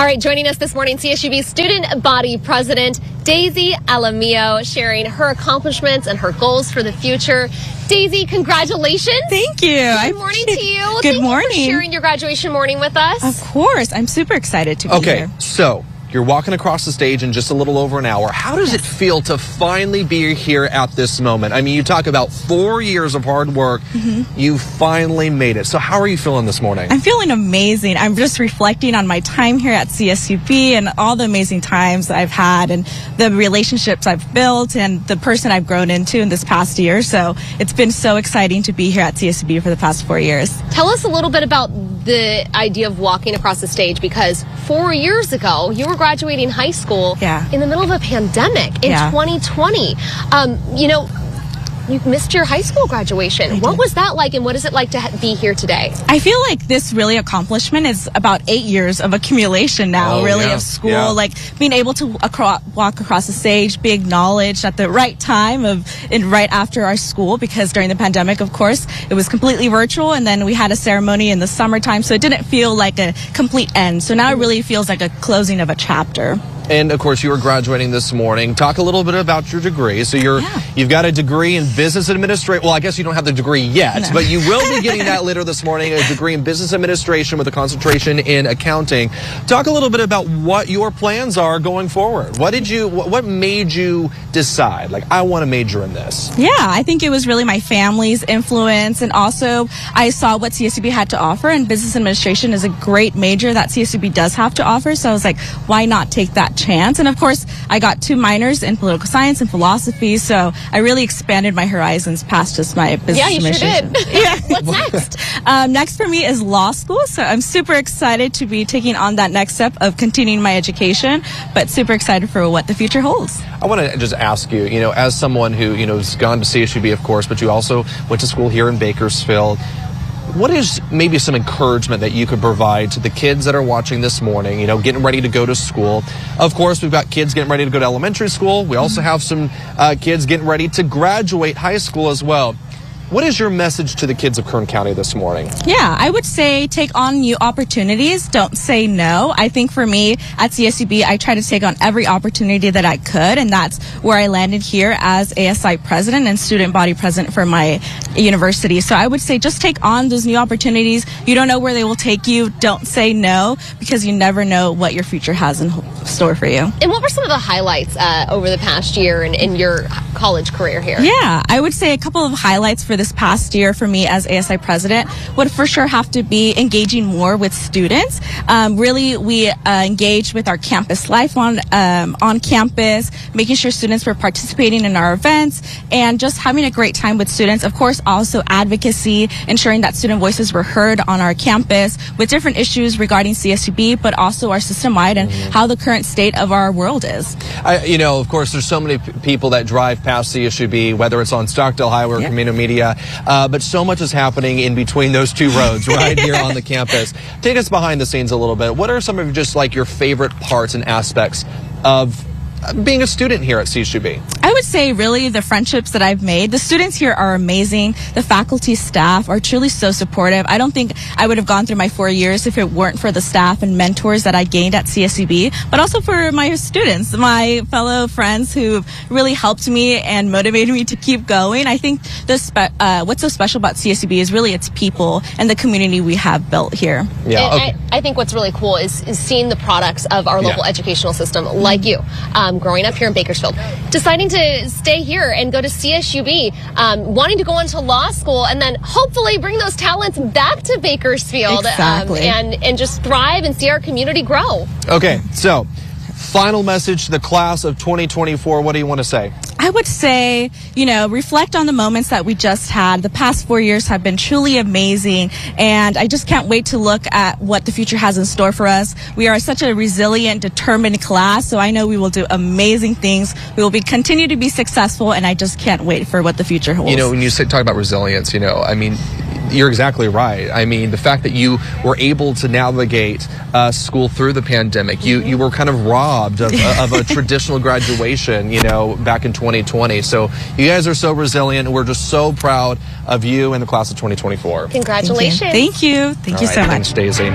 All right, joining us this morning, CSUB Student Body President Daisy Alamillo, sharing her accomplishments and her goals for the future. Daisy, congratulations. Thank you. Good morning to you. Good morning. Thank you for sharing your graduation morning with us. Of course. I'm super excited to be here. Okay, so you're walking across the stage in just a little over an hour. How does it feel to finally be here at this moment? I mean, you talk about 4 years of hard work. You finally made it. So how are you feeling this morning? I'm feeling amazing. I'm just reflecting on my time here at CSUB and all the amazing times I've had and the relationships I've built and the person I've grown into in this past year. So it's been so exciting to be here at CSUB for the past 4 years. Tell us a little bit about the idea of walking across the stage, because 4 years ago, you were graduating high school in the middle of a pandemic in 2020. You know, you missed your high school graduation. What was that like, and what is it like to be here today? I feel like this really accomplishment is about 8 years of accumulation now, of school, like being able to walk across the stage, be acknowledged at the right time and right after our school, because during the pandemic, of course, it was completely virtual, and then we had a ceremony in the summertime, so it didn't feel like a complete end. So now it really feels like a closing of a chapter. And of course, you were graduating this morning. Talk a little bit about your degree. So you've got a degree in business administration. Well, I guess you don't have the degree yet, but you will be getting that later this morning. A degree in business administration with a concentration in accounting. Talk a little bit about what your plans are going forward. What made you decide, like, I want to major in this? Yeah, I think it was really my family's influence, and also I saw what CSUB had to offer, and business administration is a great major that CSUB does have to offer. So I was like, why not take that chance? And of course, I got 2 minors in political science and philosophy, so I really expanded my horizons past just my business administration. Sure did. What's next? Next for me is law school, so I'm super excited to be taking on that next step of continuing my education, but super excited for what the future holds. I want to just ask you, as someone who, has gone to CSUB, of course, but you also went to school here in Bakersfield. What is maybe some encouragement that you could provide to the kids that are watching this morning, getting ready to go to school? Of course, we've got kids getting ready to go to elementary school. We also have some kids getting ready to graduate high school as well. What is your message to the kids of Kern County this morning? Yeah, I would say take on new opportunities. Don't say no. I think for me at CSUB, I try to take on every opportunity that I could, and that's where I landed here as ASI president and student body president for my university. So I would say just take on those new opportunities. You don't know where they will take you. Don't say no, because you never know what your future has in store for you. And what were some of the highlights over the past year in your college career here? Yeah, I would say a couple of highlights for this past year for me as ASI president would for sure have to be engaging more with students. Really, we engaged with our campus life on campus, making sure students were participating in our events, and just having a great time with students. Of course, also advocacy, ensuring that student voices were heard on our campus with different issues regarding CSUB, but also our system-wide and how the current state of our world is. Of course, there's so many people that drive past CSUB, whether it's on Stockdale Highway or Camino Media, but so much is happening in between those two roads right here on the campus. Take us behind the scenes a little bit. What are some of just like your favorite parts and aspects of being a student here at CSUB? I would say really the friendships that I've made. The students here are amazing. The faculty staff are truly so supportive. I don't think I would have gone through my 4 years if it weren't for the staff and mentors that I gained at CSUB, but also for my students, my fellow friends who really helped me and motivated me to keep going. I think what's so special about CSUB is really its people and the community we have built here. Yeah, and I think what's really cool is seeing the products of our local educational system, like you. Growing up here in Bakersfield, deciding to stay here and go to CSUB, wanting to go into law school, and then hopefully bring those talents back to Bakersfield and just thrive and see our community grow. Okay, so final message to the class of 2024. What do you want to say? I would say, reflect on the moments that we just had. The past 4 years have been truly amazing, and I just can't wait to look at what the future has in store for us. We are such a resilient, determined class, so I know we will do amazing things. We will continue to be successful, and I just can't wait for what the future holds. When you talk about resilience, I mean, you're exactly right. I mean, the fact that you were able to navigate school through the pandemic, you were kind of robbed of a traditional graduation, back in 2020. So you guys are so resilient, and we're just so proud of you and the class of 2024. Congratulations. Thank you. Thank you so much. Thanks, Daisy.